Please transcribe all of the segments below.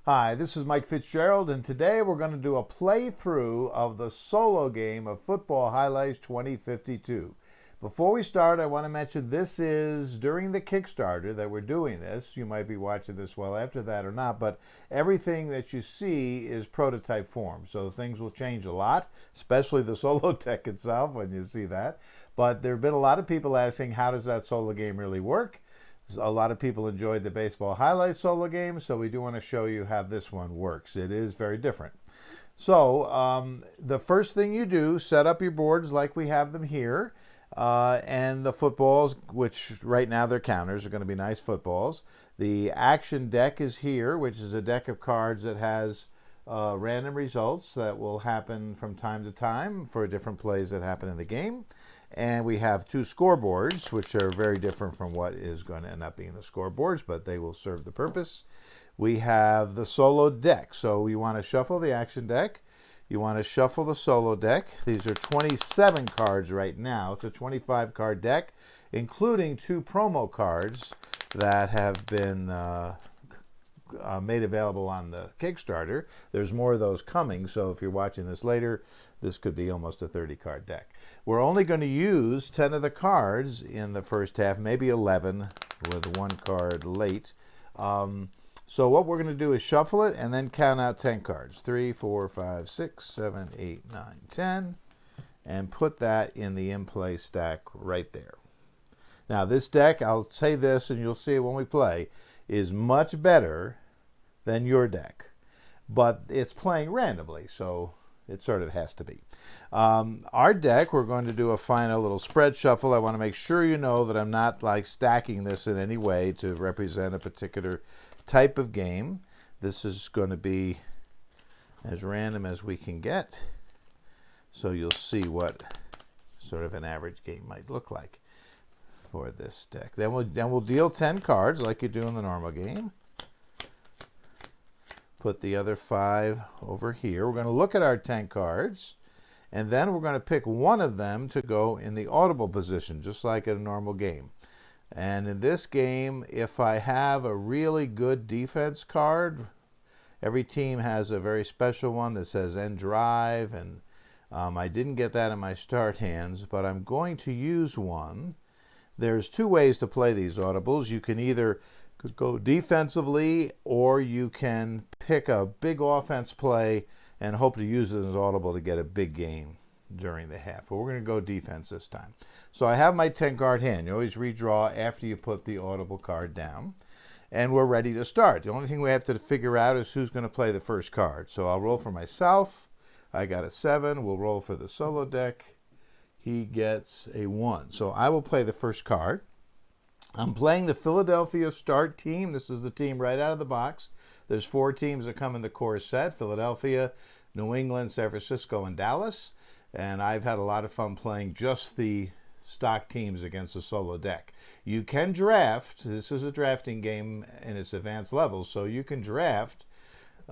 Hi, this is Mike Fitzgerald, and today we're going to do a playthrough of the solo game of Football Highlights 2052. Before we start, I want to mention this is during the Kickstarter that we're doing this. You might be watching this well after that or not, but everything that you see is prototype form, so things will change a lot, especially the solo deck itself when you see that. But there have been a lot of people asking, how does that solo game really work? A lot of people enjoyed the baseball highlights solo game, so we do want to show you how this one works. It is very different. So the first thing you do, set up your boards like we have them here, and the footballs, which right now they're counters, are going to be nice footballs. The action deck is here, which is a deck of cards that has random results that will happen from time to time for different plays that happen in the game. And we have two scoreboards, which are very different from what is going to end up being the scoreboards, but they will serve the purpose. We have the solo deck. So you want to shuffle the action deck. You want to shuffle the solo deck. These are 27 cards right now. It's a 25-card deck, including two promo cards that have been made available on the Kickstarter. There's more of those coming, so if you're watching this later, this could be almost a 30-card deck. We're only going to use 10 of the cards in the first half, maybe 11 with one card late. So what we're going to do is shuffle it and then count out 10 cards. 3, 4, 5, 6, 7, 8, 9, 10. And put that in the in-play stack right there. Now this deck, I'll say this and you'll see it when we play, is much better than your deck. But it's playing randomly, so it sort of has to be. Our deck, we're going to do a final little spread shuffle. I want to make sure you know that I'm not like stacking this in any way to represent a particular type of game. This is going to be as random as we can get. So you'll see what sort of an average game might look like for this deck. Then we'll deal 10 cards like you do in the normal game. Put the other 5 over here. We're going to look at our 10 cards, and then we're going to pick one of them to go in the audible position, just like in a normal game. And in this game, if I have a really good defense card, every team has a very special one that says end drive, and I didn't get that in my start hands, but I'm going to use one. There's two ways to play these audibles. You can either go defensively, or you can pick a big offense play and hope to use it as audible to get a big game during the half. But we're going to go defense this time. So I have my 10-card hand. You always redraw after you put the audible card down. And we're ready to start. The only thing we have to figure out is who's going to play the first card. So I'll roll for myself. I got a 7. We'll roll for the solo deck. He gets a 1. So I will play the first card. I'm playing the Philadelphia start team. This is the team right out of the box. There's 4 teams that come in the core set: Philadelphia, New England, San Francisco, and Dallas. And I've had a lot of fun playing just the stock teams against the solo deck. You can draft. This is a drafting game in its advanced levels, so you can draft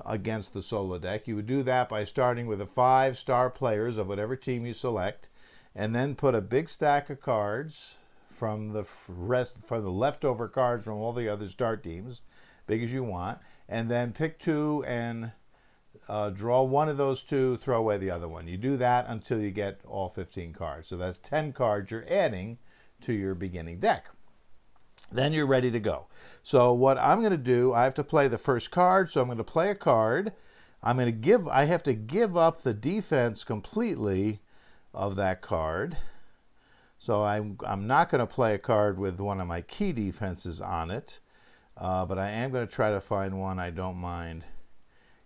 against the solo deck. You would do that by starting with the 5 star players of whatever team you select, and then put a big stack of cards from the leftover cards from all the other start teams, big as you want, and then pick 2 and draw one of those 2, throw away the other one. You do that until you get all 15 cards. So that's 10 cards you're adding to your beginning deck. Then you're ready to go. So what I'm going to do, I have to play the first card, so I'm going to play a card. I have to give up the defense completely of that card. So I'm not going to play a card with one of my key defenses on it, but I am going to try to find one I don't mind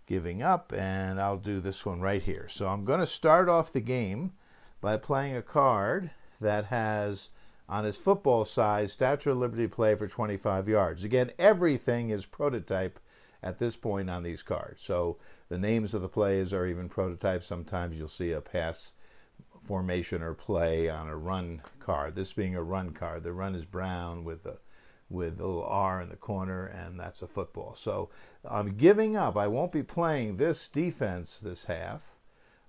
giving up, and I'll do this one right here. So I'm going to start off the game by playing a card that has on its football size Statue of Liberty play for 25 yards. Again, everything is prototype at this point on these cards. So the names of the plays are even prototypes. Sometimes you'll see a pass formation or play on a run card. This being a run card, the run is brown with a little R in the corner, and that's a football. So I'm giving up. I won't be playing this defense this half.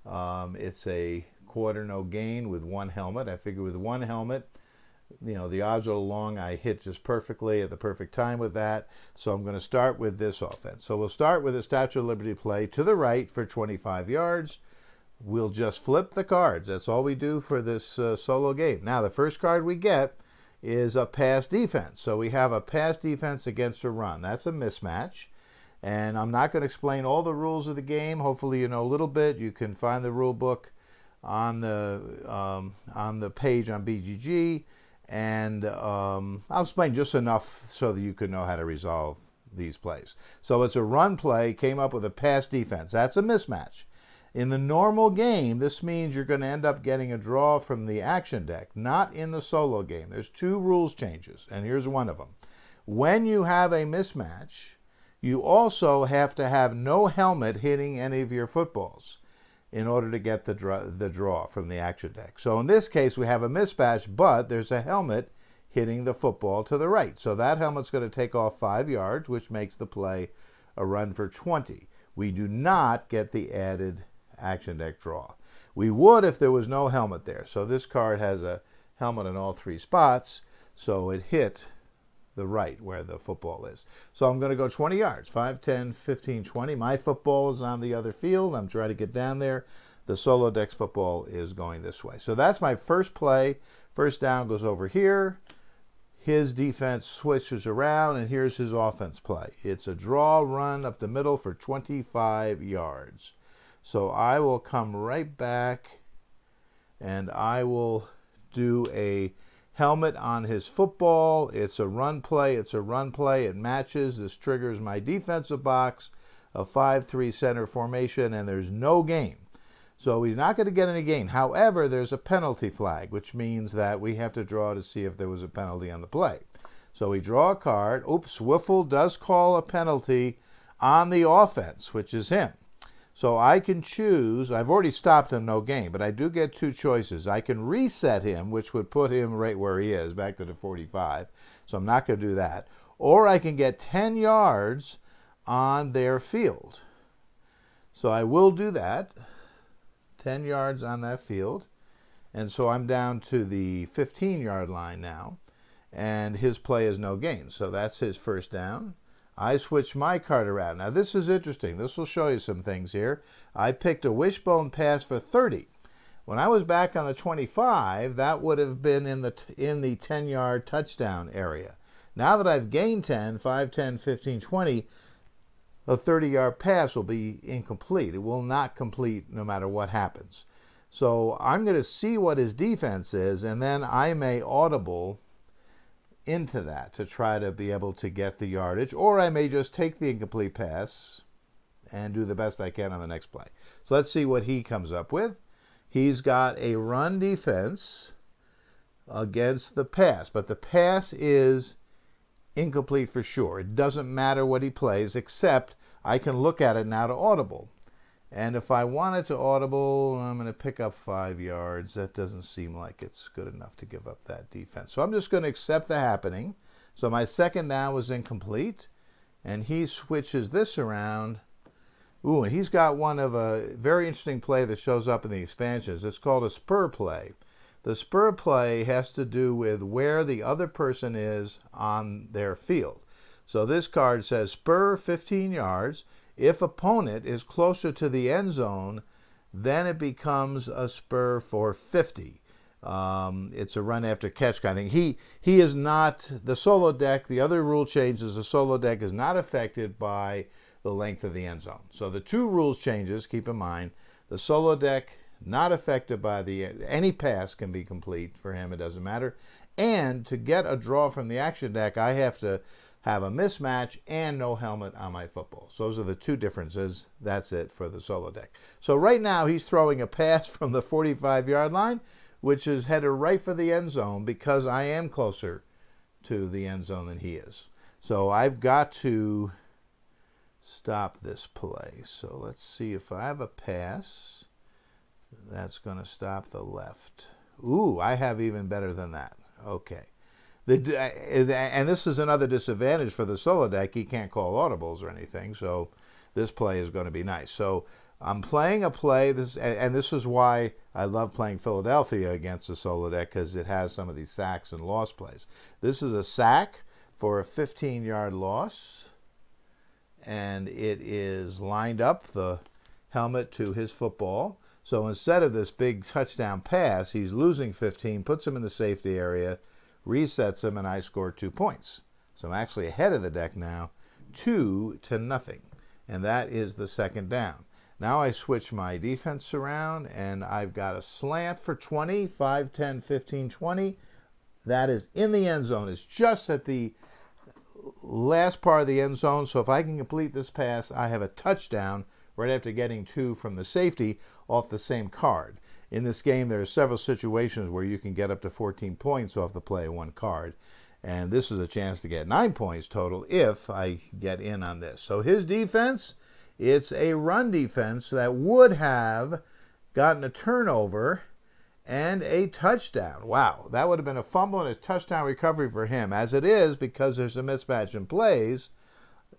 It's a quarter no gain with 1 helmet. I figure with 1 helmet, The odds are long I hit just perfectly at the perfect time with that. So I'm going to start with this offense. So we'll start with a Statue of Liberty play to the right for 25 yards. We'll just flip the cards. That's all we do for this solo game. Now, the first card we get is a pass defense. So we have a pass defense against a run. That's a mismatch. And I'm not going to explain all the rules of the game. Hopefully you know a little bit. You can find the rule book on the page on BGG. And I'll explain just enough so that you can know how to resolve these plays. So it's a run play, came up with a pass defense. That's a mismatch. In the normal game, this means you're going to end up getting a draw from the action deck, not in the solo game. There's two rules changes, and here's one of them. When you have a mismatch, you also have to have no helmet hitting any of your footballs in order to get the draw from the action deck. So in this case, we have a mismatch, but there's a helmet hitting the football to the right. So that helmet's going to take off 5 yards, which makes the play a run for 20. We do not get the added action deck draw. We would if there was no helmet there. So this card has a helmet in all 3 spots, so it hit the right where the football is. So I'm going to go 20 yards, 5, 10, 15, 20. My football is on the other field. I'm trying to get down there. The solo deck's football is going this way. So that's my first play. First down goes over here. His defense switches around, and here's his offense play. It's a draw run up the middle for 25 yards. So I will come right back, and I will do a helmet on his football. It's a run play. It's a run play. It matches. This triggers my defensive box, a 5-3 center formation, and there's no gain. So he's not going to get any gain. However, there's a penalty flag, which means that we have to draw to see if there was a penalty on the play. So we draw a card. Oops, Wiffle does call a penalty on the offense, which is him. So I can choose, I've already stopped him, no gain, but I do get 2 choices. I can reset him, which would put him right where he is, back to the 45. So I'm not going to do that. Or I can get 10 yards on their field. So I will do that, 10 yards on that field. And so I'm down to the 15-yard line now, and his play is no gain. So that's his first down. I switched my card around. Now this is interesting. This will show you some things here. I picked a wishbone pass for 30. When I was back on the 25, that would have been in the 10-yard touchdown area. Now that I've gained 10, 5, 10, 15, 20, a 30-yard pass will be incomplete. It will not complete no matter what happens. So I'm going to see what his defense is, and then I may audible into that to try to be able to get the yardage, or I may just take the incomplete pass and do the best I can on the next play. So let's see what he comes up with. He's got a run defense against the pass, but the pass is incomplete for sure. It doesn't matter what he plays, except I can look at it now to audible. And if I wanted to audible, I'm going to pick up 5 yards. That doesn't seem like it's good enough to give up that defense. So I'm just going to accept the happening. So my second down was incomplete. And he switches this around. Ooh, and he's got one of a very interesting play that shows up in the expansions. It's called a spur play. The spur play has to do with where the other person is on their field. So this card says spur 15 yards. If opponent is closer to the end zone, then it becomes a spur for 50. It's a run after catch kind of thing. He is not, the solo deck, the other rule change is the solo deck is not affected by the length of the end zone. So the 2 rules changes, keep in mind, the solo deck not affected by any pass can be complete for him, it doesn't matter. And to get a draw from the action deck, I have to have a mismatch and no helmet on my football. So those are the 2 differences. That's it for the solo deck. So right now he's throwing a pass from the 45-yard line, which is headed right for the end zone because I am closer to the end zone than he is. So I've got to stop this play. So let's see if I have a pass. That's going to stop the left. Ooh, I have even better than that. Okay. And this is another disadvantage for the solo deck. He can't call audibles or anything, so this play is going to be nice. So I'm playing a play, and this is why I love playing Philadelphia against the solo deck, because it has some of these sacks and loss plays. This is a sack for a 15-yard loss, and it is lined up the helmet to his football. So instead of this big touchdown pass, he's losing 15, puts him in the safety area, resets him, and I score 2 points. So I'm actually ahead of the deck now, 2-0, and that is the second down. Now I switch my defense around, and I've got a slant for 20, 5, 10, 15, 20. That is in the end zone. It's just at the last part of the end zone, so if I can complete this pass, I have a touchdown right after getting 2 from the safety off the same card. In this game, there are several situations where you can get up to 14 points off the play of 1 card, and this is a chance to get 9 points total if I get in on this. So his defense, it's a run defense that would have gotten a turnover and a touchdown. Wow, that would have been a fumble and a touchdown recovery for him. As it is, because there's a mismatch in plays,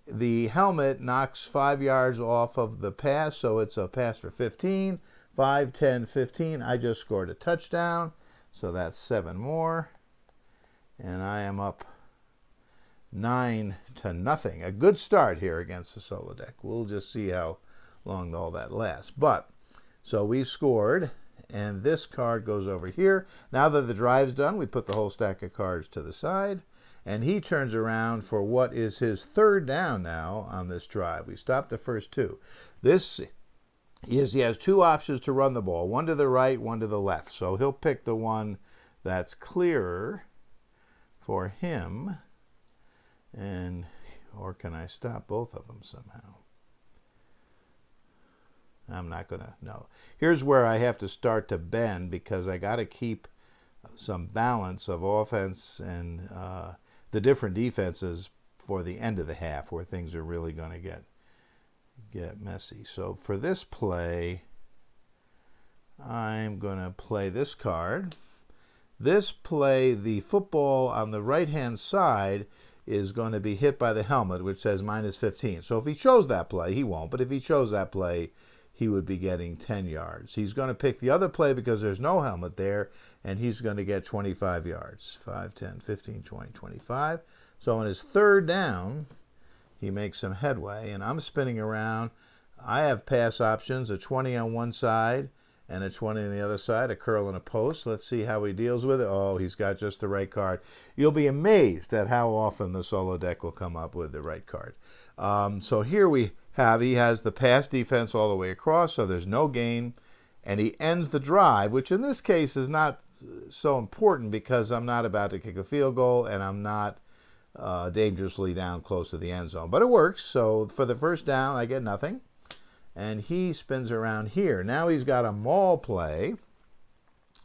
the helmet knocks 5 yards off of the pass, so it's a pass for 15. 5, 10, 15. I just scored a touchdown, so that's 7 more. And I am up 9-0. A good start here against the solo deck. We'll just see how long all that lasts. But, so we scored, and this card goes over here. Now that the drive's done, we put the whole stack of cards to the side, and he turns around for what is his third down now on this drive. We stopped the first 2. This is, he has 2 options to run the ball, one to the right, one to the left. So he'll pick the one that's clearer for him. And, or can I stop both of them somehow? I'm not going to, no. Here's where I have to start to bend, because I got to keep some balance of offense and the different defenses for the end of the half, where things are really going to get messy. So for this play, I'm going to play this card. This play, the football on the right-hand side is going to be hit by the helmet, which says -15. So if he chose that play, he won't, but if he chose that play, he would be getting 10 yards. He's going to pick the other play because there's no helmet there, and he's going to get 25 yards. 5, 10, 15, 20, 25. So on his third down, he makes some headway, and I'm spinning around. I have pass options, a 20 on one side and a 20 on the other side, a curl and a post. Let's see how he deals with it. Oh, he's got just the right card. You'll be amazed at how often the solo deck will come up with the right card. So here he has the pass defense all the way across, so there's no gain, and he ends the drive, which in this case is not so important because I'm not about to kick a field goal, and I'm not dangerously down close to the end zone. But it works, so for the first down, I get nothing. And he spins around here. Now he's got a maul play,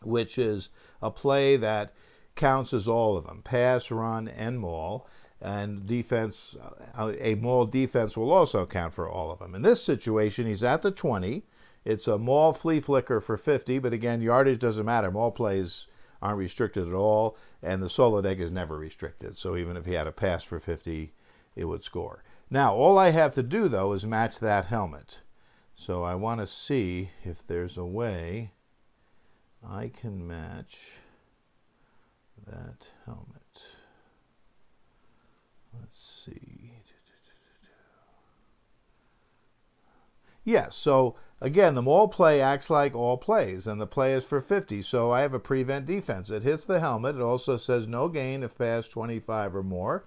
which is a play that counts as all of them, pass, run, and maul. And defense, a maul defense will also count for all of them. In this situation, he's at the 20. It's a maul flea flicker for 50, but again, yardage doesn't matter. Maul plays aren't restricted at all, and the solo deck is never restricted. So even if he had a pass for 50, it would score. Now, all I have to do, though, is match that helmet. So I want to see if there's a way I can match that helmet. Let's see. Yes, so again, the maul play acts like all plays, and the play is for 50. So I have a prevent defense. It hits the helmet. It also says no gain if pass 25 or more.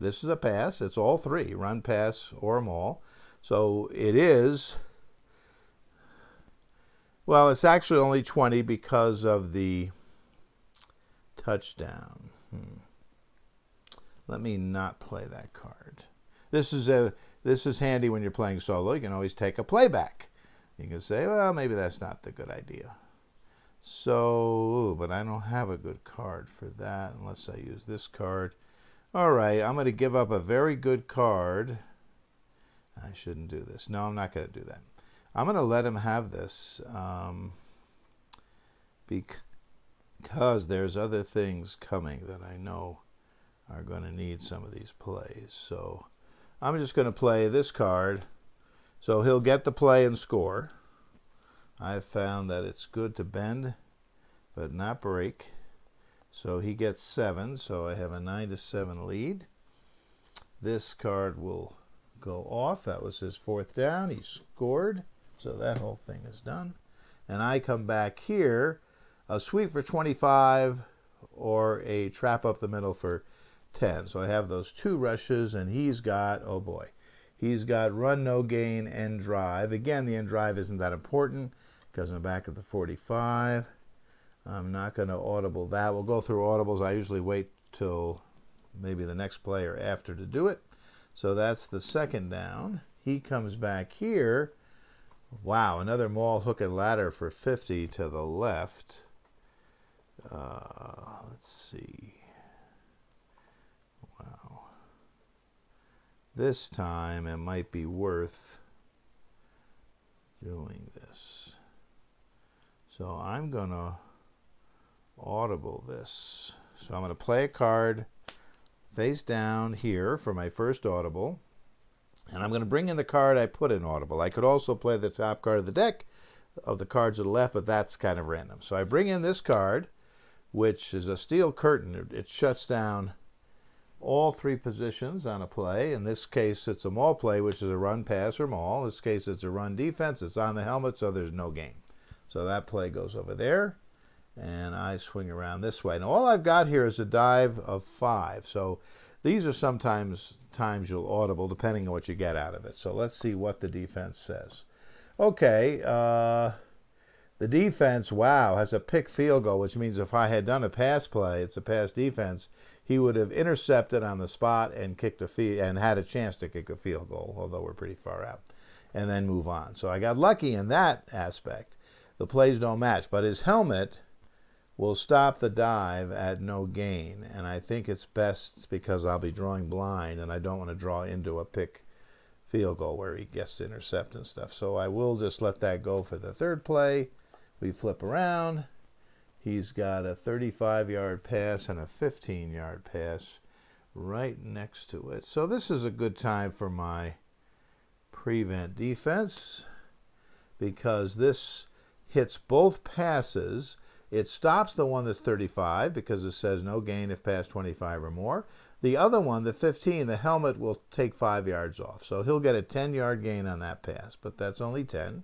This is a pass. It's all 3, run, pass, or maul. So it is... Well, it's actually only 20 because of the touchdown. Let me not play that card. This is handy when you're playing solo. You can always take a playback. You can say, well, maybe that's not the good idea. So, but I don't have a good card for that unless I use this card. All right, I'm going to give up a very good card. I shouldn't do this. No, I'm not going to do that. I'm going to let him have this because there's other things coming that I know are going to need some of these plays. So I'm just going to play this card, So he'll get the play and score. I've found that it's good to bend but not break. So he gets 7, so I have a 9-7 lead. This card will go off. That was his 4th down. He scored, so that whole thing is done. And I come back here, a sweep for 25 or a trap up the middle for 10. So I have those 2 rushes, and he's got, oh boy, he's got run, no gain, end drive. Again, the end drive isn't that important because I'm back at the 45. I'm not going to audible that. We'll go through audibles. I usually wait till maybe the next play or after to do it. So that's the 2nd down. He comes back here. Wow, another maul, hook, and ladder for 50 to the left. Let's see. Wow. This time it might be worth doing this. So I'm going to audible this. So I'm going to play a card face down here for my first audible. And I'm going to bring in the card I put in audible. I could also play the top card of the deck of the cards to the left, but that's kind of random. So I bring in this card, which is a steel curtain. It shuts down all 3 positions on a play. In this case, it's a maul play, which is a run, pass, or maul. In this case, it's a run defense. It's on the helmet, so there's no gain. So that play goes over there, and I swing around this way. Now, all I've got here is a dive of 5. So these are sometimes times you'll audible, depending on what you get out of it. So let's see what the defense says. Okay, the defense, wow, has a pick field goal, which means if I had done a pass play, it's a pass defense, he would have intercepted on the spot and kicked and had a chance to kick a field goal, although we're pretty far out, and then move on. So I got lucky in that aspect. The plays don't match, but his helmet will stop the dive at no gain, and I think it's best because I'll be drawing blind, and I don't want to draw into a pick field goal where he gets to intercept and stuff. So I will just let that go for the 3rd play. We flip around. He's got a 35-yard pass and a 15-yard pass right next to it. So this is a good time for my prevent defense because this hits both passes. It stops the one that's 35 because it says no gain if past 25 or more. The other one, the 15, the helmet will take 5 yards off. So he'll get a 10-yard gain on that pass, but that's only 10,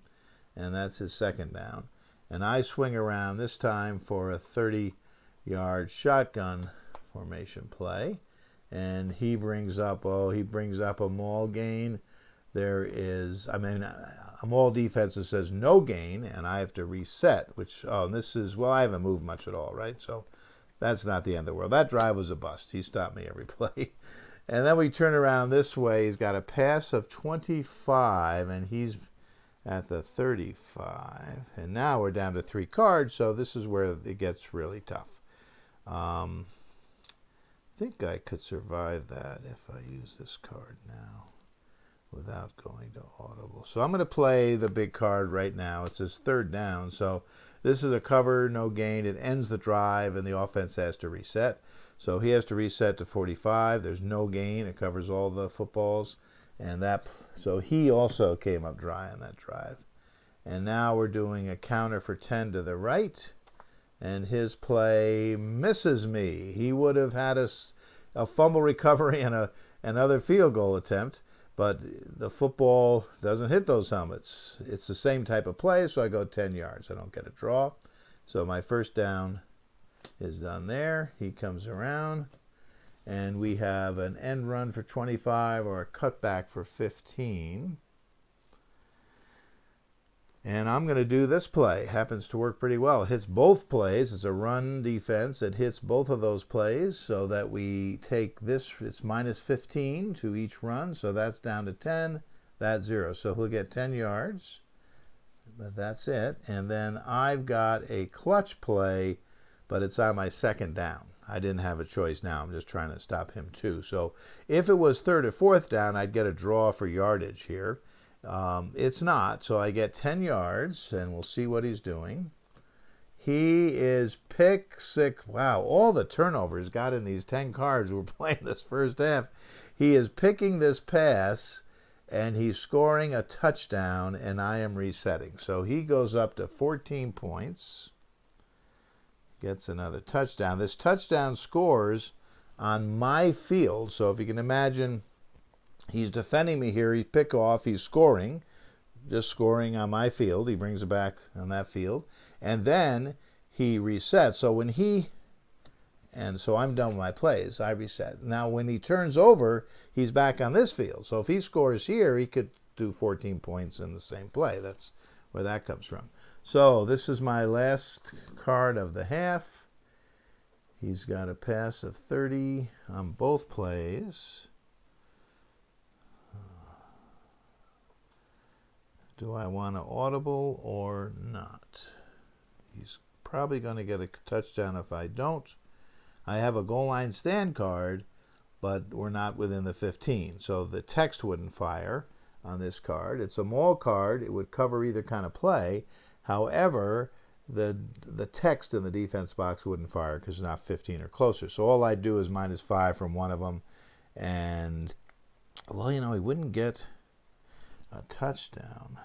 and that's his 2nd down. And I swing around this time for a 30-yard shotgun formation play. And he brings up a maul gain. There is, a maul defense that says no gain, and I have to reset, I haven't moved much at all, right? So that's not the end of the world. That drive was a bust. He stopped me every play. And then we turn around this way. He's got a pass of 25, and he's at the 35. And now we're down to 3 cards, so this is where it gets really tough. I think I could survive that if I use this card now without going to audible. So I'm going to play the big card right now. It's his 3rd down. So this is a cover, no gain. It ends the drive, and the offense has to reset. So he has to reset to 45. There's no gain. It covers all the footballs. So he also came up dry on that drive. And now we're doing a counter for 10 to the right. And his play misses me. He would have had a fumble recovery and another field goal attempt. But the football doesn't hit those helmets. It's the same type of play, so I go 10 yards. I don't get a draw. So my 1st down is done there. He comes around, and we have an end run for 25 or a cutback for 15. And I'm going to do this play. Happens to work pretty well. It hits both plays. It's a run defense. It hits both of those plays so that we take this. It's minus 15 to each run. So that's down to 10. That's 0. So he'll get 10 yards. But that's it. And then I've got a clutch play, but it's on my 2nd down. I didn't have a choice now. I'm just trying to stop him too. So if it was 3rd or 4th down, I'd get a draw for yardage here. It's not, so I get 10 yards, and we'll see what he's doing. He is pick six. Wow, all the turnovers got in these 10 cards we're playing this first half. He is picking this pass, and he's scoring a touchdown, and I am resetting. So he goes up to 14 points, gets another touchdown. This touchdown scores on my field. So if you can imagine, he's defending me here. He pick off. He's scoring, just scoring on my field. He brings it back on that field, and then he resets. So when he and so I'm done with my plays. I reset. Now when he turns over, he's back on this field. So if he scores here, he could do 14 points in the same play. That's where that comes from. So this is my last card of the half. He's got a pass of 30 on both plays. Do I want an audible or not? He's probably going to get a touchdown if I don't. I have a goal line stand card, but we're not within the 15. So the text wouldn't fire on this card. It's a maul card. It would cover either kind of play. However, the text in the defense box wouldn't fire because it's not 15 or closer. So all I'd do is -5 from one of them. And, well, he wouldn't get a touchdown.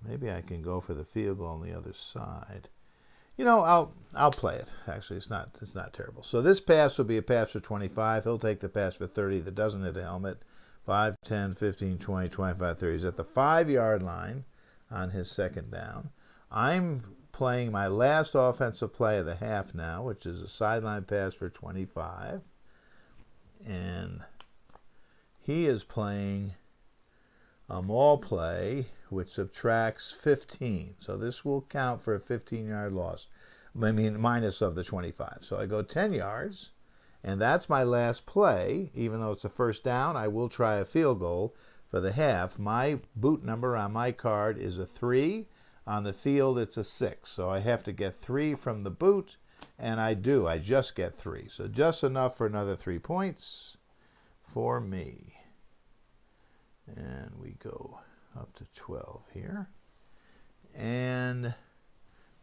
Maybe I can go for the field goal on the other side. I'll play it. Actually, it's not terrible. So this pass will be a pass for 25. He'll take the pass for 30 that doesn't hit the helmet. 5, 10, 15, 20, 25, 30. He's at the 5-yard line on his second down. I'm playing my last offensive play of the half now, which is a sideline pass for 25. And he is playing a maul play, which subtracts 15. So this will count for a 15-yard loss. Minus of the 25. So I go 10 yards, and that's my last play. Even though it's a first down, I will try a field goal for the half. My boot number on my card is a 3. On the field, it's a 6. So I have to get 3 from the boot, and I do. I just get 3. So just enough for another 3 points for me. And we go up to 12 here. And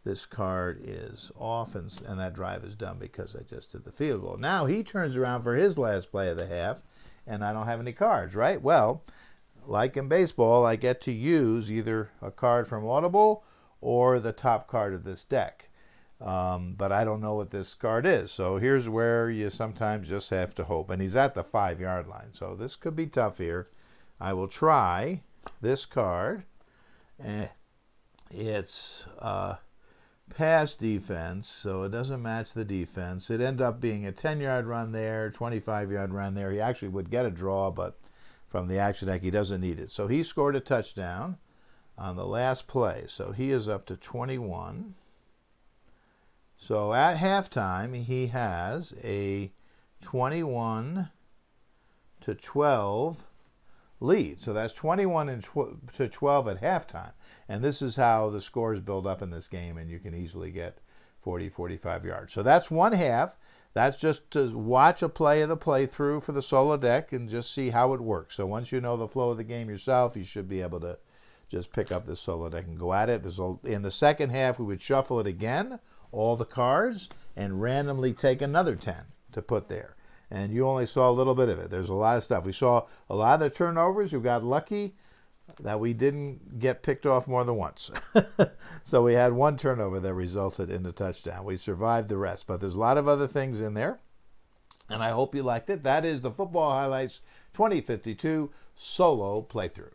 this card is off, and that drive is done because I just did the field goal. Now he turns around for his last play of the half, and I don't have any cards, right? Well, like in baseball, I get to use either a card from Audible or the top card of this deck. But I don't know what this card is. So here's where you sometimes just have to hope. And he's at the 5-yard line, so this could be tough here. I will try this card. It's pass defense, so it doesn't match the defense. It ended up being a 10-yard run there, 25-yard run there. He actually would get a draw, but from the action deck, he doesn't need it. So he scored a touchdown on the last play. So he is up to 21. So at halftime, he has a 21-12 lead. So that's 21-12 at halftime. And this is how the scores build up in this game, and you can easily get 40, 45 yards. So that's one half. That's just to watch a play of the playthrough for the solo deck and just see how it works. So once you know the flow of the game yourself, you should be able to just pick up this solo deck and go at it. In the second half, we would shuffle it again, all the cards, and randomly take another 10 to put there. And you only saw a little bit of it. There's a lot of stuff. We saw a lot of the turnovers. We got lucky that we didn't get picked off more than once. So we had one turnover that resulted in a touchdown. We survived the rest. But there's a lot of other things in there, and I hope you liked it. That is the Football Highlights 2052 solo playthrough.